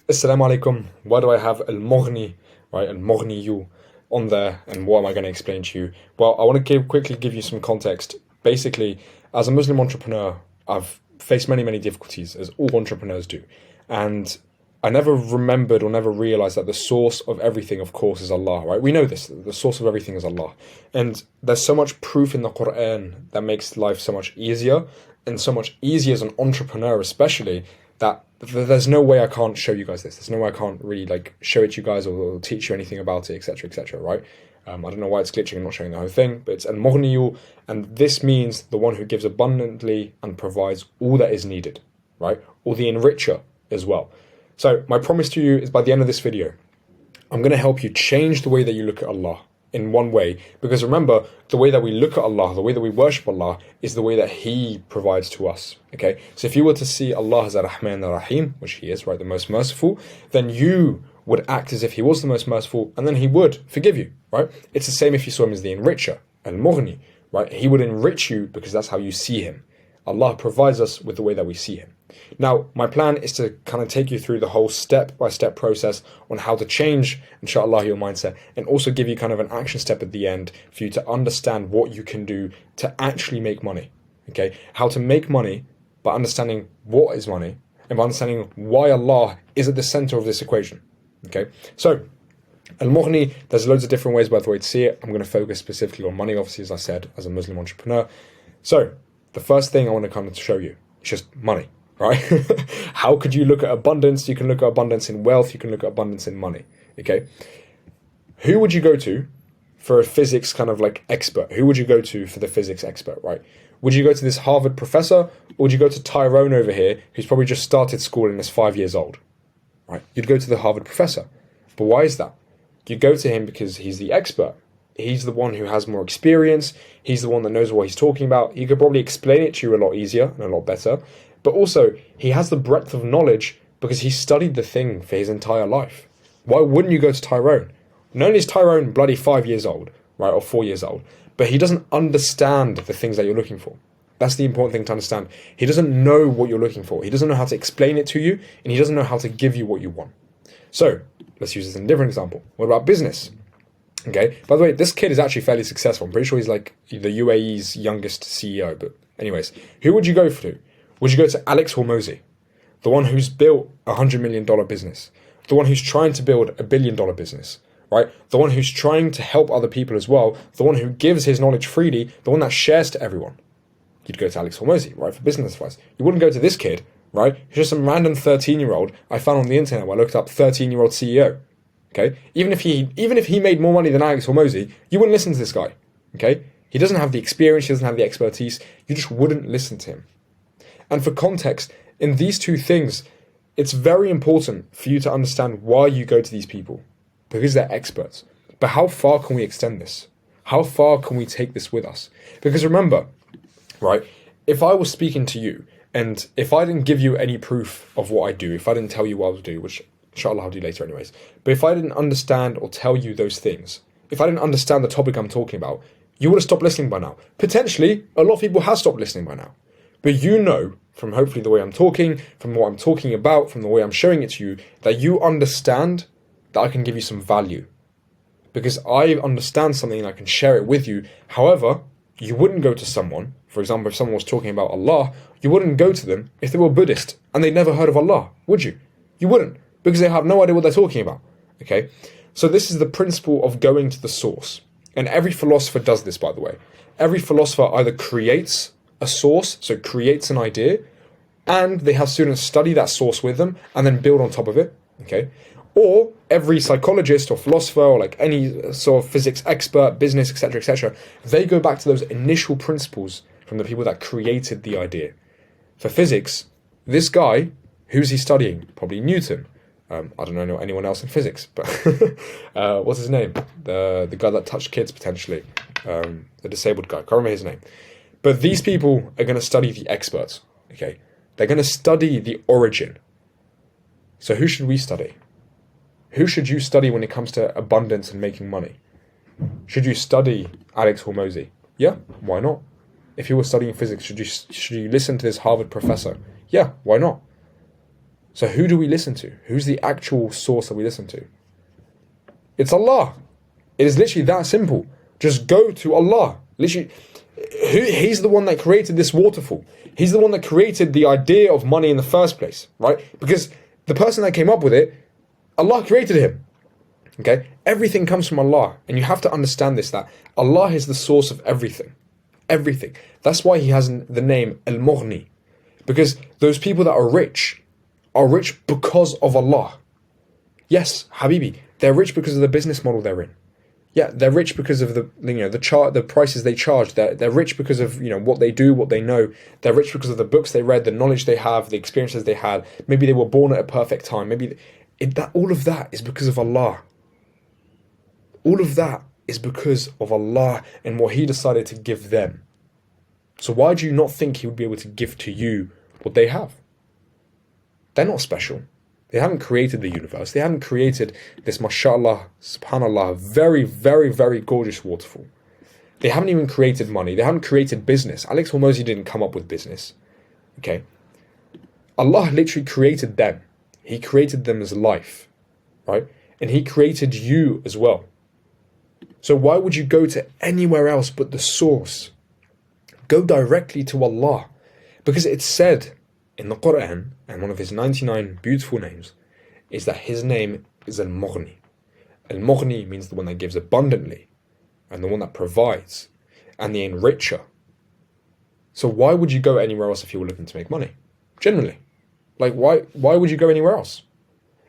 Assalamu alaikum. Why do I have al-Mughni, right, al-Mughniyu on there, and what am I going to explain to you? Well, I want to quickly give you some context. Basically, as a Muslim entrepreneur, I've faced many, many difficulties, as all entrepreneurs do. And I never remembered or never realized that the source of everything, of course, is Allah, right? We know this. The source of everything is Allah. And there's so much proof in the Quran that makes life so much easier, and so much easier as an entrepreneur especially, that there's no way I can't show you guys this. There's no way I can't really show it to you guys or teach you anything about it, etc., etc., right? I don't know why it's glitching and not showing the whole thing, but it's al-Mughniyu, and this means the one who gives abundantly and provides all that is needed, right? Or the enricher as well. So my promise to you is by the end of this video, I'm going to help you change the way that you look at Allah in one way. Because remember, the way that we look at Allah, the way that we worship Allah, is the way that He provides to us. Okay? So if you were to see Allah as Ar-Rahman Ar-Rahim, which He is, right, the most merciful, then you would act as if He was the most merciful, and then He would forgive you, right? It's the same if you saw Him as the enricher, Al-Mughni, right? He would enrich you because that's how you see Him. Allah provides us with the way that we see Him. Now, my plan is to kind of take you through the whole step-by-step process on how to change, inshallah, your mindset, and also give you kind of an action step at the end for you to understand what you can do to actually make money, okay? How to make money by understanding what is money and by understanding why Allah is at the center of this equation, okay? So, Al-Mughni, there's loads of different ways, by the way, to see it. I'm going to focus specifically on money, obviously, as I said, as a Muslim entrepreneur. So, the first thing I want to kind of show you is just money. Right? How could you look at abundance? You can look at abundance in wealth. You can look at abundance in money. Okay. Who would you go to for a physics kind of expert? Who would you go to for the physics expert, right? Would you go to this Harvard professor, or would you go to Tyrone over here, who's probably just started school and is 5 years old, right? You'd go to the Harvard professor. But why is that? You go to him because he's the expert. He's the one who has more experience. He's the one that knows what he's talking about. He could probably explain it to you a lot easier and a lot better. But also, he has the breadth of knowledge because he studied the thing for his entire life. Why wouldn't you go to Tyrone? Not only is Tyrone bloody 5 years old, right, or 4 years old, but he doesn't understand the things that you're looking for. That's the important thing to understand. He doesn't know what you're looking for. He doesn't know how to explain it to you, and he doesn't know how to give you what you want. So, let's use this in a different example. What about business? Okay, by the way, this kid is actually fairly successful. I'm pretty sure he's like the UAE's youngest CEO. But anyways, who would you go to? Would you go to Alex Hormozi, the one who's built a $100 million business, the one who's trying to build a $1 billion business, right? The one who's trying to help other people as well, the one who gives his knowledge freely, the one that shares to everyone? You'd go to Alex Hormozi, right, for business advice. You wouldn't go to this kid, right? He's just some random 13-year-old I found on the internet where I looked up 13-year-old CEO. Okay, even if he made more money than Alex Hormozi, you wouldn't listen to this guy. Okay, he doesn't have the experience, he doesn't have the expertise. You just wouldn't listen to him. And for context, in these two things, it's very important for you to understand why you go to these people, because they're experts. But how far can we extend this? How far can we take this with us? Because remember, right, if I was speaking to you, and if I didn't give you any proof of what I do, if I didn't tell you what I would do, which inshallah I'll do later anyways, but if I didn't understand or tell you those things, if I didn't understand the topic I'm talking about, you would have stopped listening by now. Potentially, a lot of people have stopped listening by now. But you know, from hopefully the way I'm talking, from what I'm talking about, from the way I'm showing it to you, that you understand that I can give you some value. Because I understand something and I can share it with you. However, you wouldn't go to someone, for example, if someone was talking about Allah, you wouldn't go to them if they were Buddhist and they'd never heard of Allah, would you? You wouldn't, because they have no idea what they're talking about. Okay? So this is the principle of going to the source. And every philosopher does this, by the way. Every philosopher either creates a source, so creates an idea, and they have students study that source with them and then build on top of it, okay? Or every psychologist or philosopher or any sort of physics expert, business, etc., they go back to those initial principles from the people that created the idea. For physics, this guy, who's he studying? Probably Newton. I don't know anyone else in physics, but what's his name? The guy that touched kids potentially, the disabled guy. Can't remember his name. But these people are going to study the experts, okay? They're going to study the origin. So who should we study? Who should you study when it comes to abundance and making money? Should you study Alex Hormozi? Yeah, why not? If you were studying physics, should you listen to this Harvard professor? Yeah, why not? So who do we listen to? Who's the actual source that we listen to? It's Allah. It is literally that simple. Just go to Allah. Literally, He's the one that created this waterfall. He's the one that created the idea of money in the first place, right? Because the person that came up with it, Allah created him. Okay? Everything comes from Allah. And you have to understand this, that Allah is the source of everything. Everything. That's why He has the name Al-Mughni. Because those people that are rich because of Allah. Yes, Habibi, they're rich because of the business model they're in. Yeah, they're rich because of the prices they charge. They're rich because of what they do, what they know. They're rich because of the books they read, the knowledge they have, the experiences they had. Maybe they were born at a perfect time. All of that is because of Allah. All of that is because of Allah and what He decided to give them. So why do you not think He would be able to give to you what they have? They're not special. They haven't created the universe. They haven't created this, mashallah, subhanallah, very, very, very gorgeous waterfall. They haven't even created money. They haven't created business. Alex Hormozy didn't come up with business. Okay? Allah literally created them. He created them as life. Right? And He created you as well. So why would you go to anywhere else but the source? Go directly to Allah. Because it's said in the Quran, and one of His 99 beautiful names, is that His name is Al-Mughni. Al-Mughni means the one that gives abundantly, and the one that provides, and the enricher. So why would you go anywhere else if you were looking to make money? Generally. Like, why would you go anywhere else?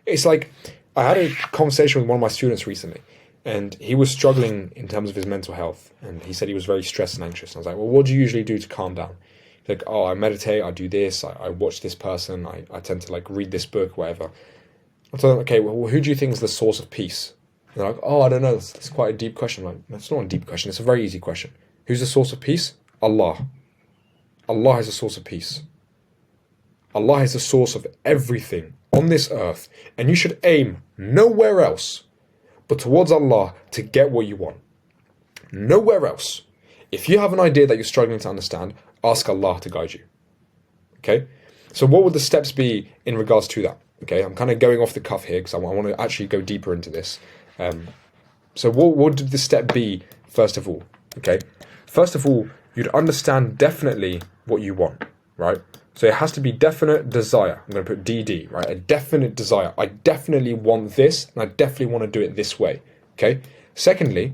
It's like, I had a conversation with one of my students recently, and he was struggling in terms of his mental health, and he said he was very stressed and anxious. And I was like, well, what do you usually do to calm down? Like, I meditate, I do this, I watch this person, I tend to read this book, whatever. I told them, okay, well, who do you think is the source of peace? And they're like, I don't know, that's quite a deep question. I'm like, that's not a deep question, it's a very easy question. Who's the source of peace? Allah. Allah is the source of peace. Allah is the source of everything on this earth, and you should aim nowhere else but towards Allah to get what you want. Nowhere else. If you have an idea that you're struggling to understand, ask Allah to guide you. Okay? So what would the steps be in regards to that? Okay, I'm kind of going off the cuff here because I want to actually go deeper into this. So what would the step be, first of all? Okay? First of all, you'd understand definitely what you want, right? So it has to be definite desire. I'm going to put DD, right? A definite desire. I definitely want this, and I definitely want to do it this way. Okay? Secondly,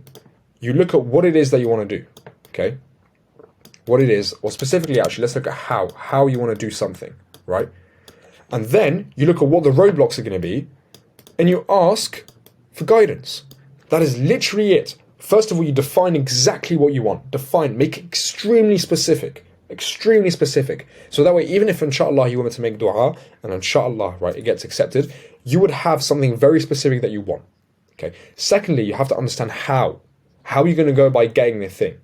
you look at what it is that you want to do. Okay? What it is, or specifically actually, let's look at how you want to do something, right? And then you look at what the roadblocks are going to be, and you ask for guidance. That is literally it. First of all, you define exactly what you want. Make it extremely specific. Extremely specific. So that way, even if inshallah you wanted to make dua, and inshallah, right, it gets accepted, you would have something very specific that you want. Okay. Secondly, you have to understand how. How are you going to go by getting the thing?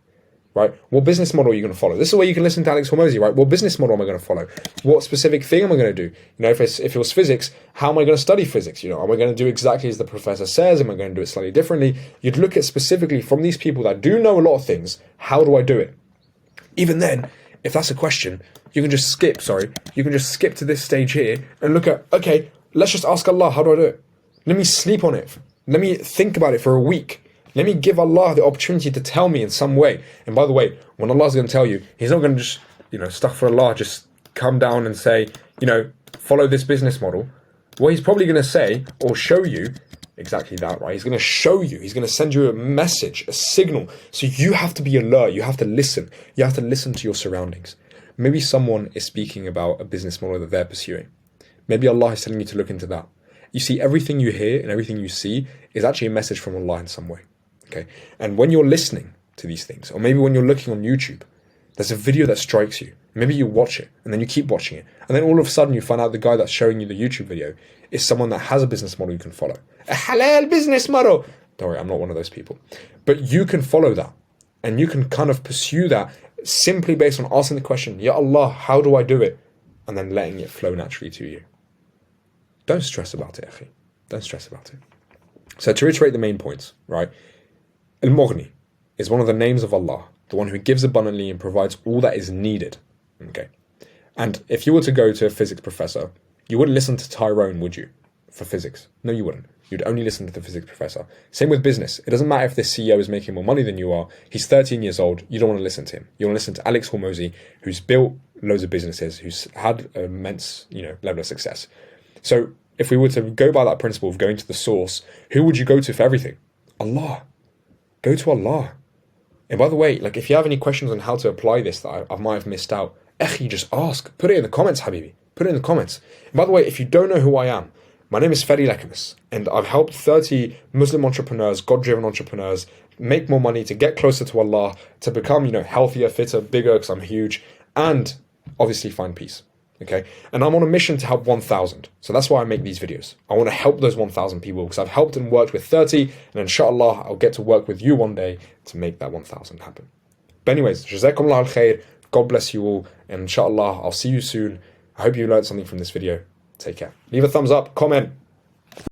Right? What business model are you going to follow? This is where you can listen to Alex Hormozy, right? What business model am I going to follow? What specific thing am I going to do? If it was physics, how am I going to study physics? Am I going to do exactly as the professor says? Am I going to do it slightly differently? You'd look at specifically from these people that do know a lot of things, how do I do it? Even then, if that's a question, you can just skip to this stage here and look at, okay, let's just ask Allah, how do I do it? Let me sleep on it. Let me think about it for a week. Let me give Allah the opportunity to tell me in some way. And by the way, when Allah's going to tell you, He's not going to just, astaghfirullah, just come down and say, follow this business model. What He's probably going to say or show you exactly that, right? He's going to show you. He's going to send you a message, a signal. So you have to be alert. You have to listen. You have to listen to your surroundings. Maybe someone is speaking about a business model that they're pursuing. Maybe Allah is telling you to look into that. You see, everything you hear and everything you see is actually a message from Allah in some way. Okay, and when you're listening to these things, or maybe when you're looking on YouTube, there's a video that strikes you. Maybe you watch it, and then you keep watching it, and then all of a sudden you find out the guy that's showing you the YouTube video is someone that has a business model you can follow. A halal business model! Don't worry, I'm not one of those people. But you can follow that, and you can kind of pursue that simply based on asking the question, Ya Allah, how do I do it? And then letting it flow naturally to you. Don't stress about it, akhi. Don't stress about it. So to reiterate the main points, right? Al-Mughni is one of the names of Allah, the one who gives abundantly and provides all that is needed. Okay. And if you were to go to a physics professor You wouldn't listen to Tyrone, would you, for physics? No, you wouldn't. You'd only listen to the physics professor. Same with business. It doesn't matter if this CEO is making more money than you are. He's 13 years old. You don't want to listen to him. You want to listen to Alex Hormozy, who's built loads of businesses, who's had an immense, level of success. So if we were to go by that principle of going to the source, who would you go to for everything? Allah. Go to Allah. And by the way, if you have any questions on how to apply this that I might have missed out, just ask. Put it in the comments, Habibi. Put it in the comments. And by the way, if you don't know who I am, my name is Fedi Lecamus, and I've helped 30 Muslim entrepreneurs, God-driven entrepreneurs, make more money, to get closer to Allah, to become, healthier, fitter, bigger, because I'm huge, and obviously find peace. Okay? And I'm on a mission to help 1,000. So that's why I make these videos. I want to help those 1,000 people, because I've helped and worked with 30, and inshallah, I'll get to work with you one day to make that 1,000 happen. But anyways, Jazakumullah al-khair. God bless you all, and inshallah, I'll see you soon. I hope you learned something from this video. Take care. Leave a thumbs up, comment,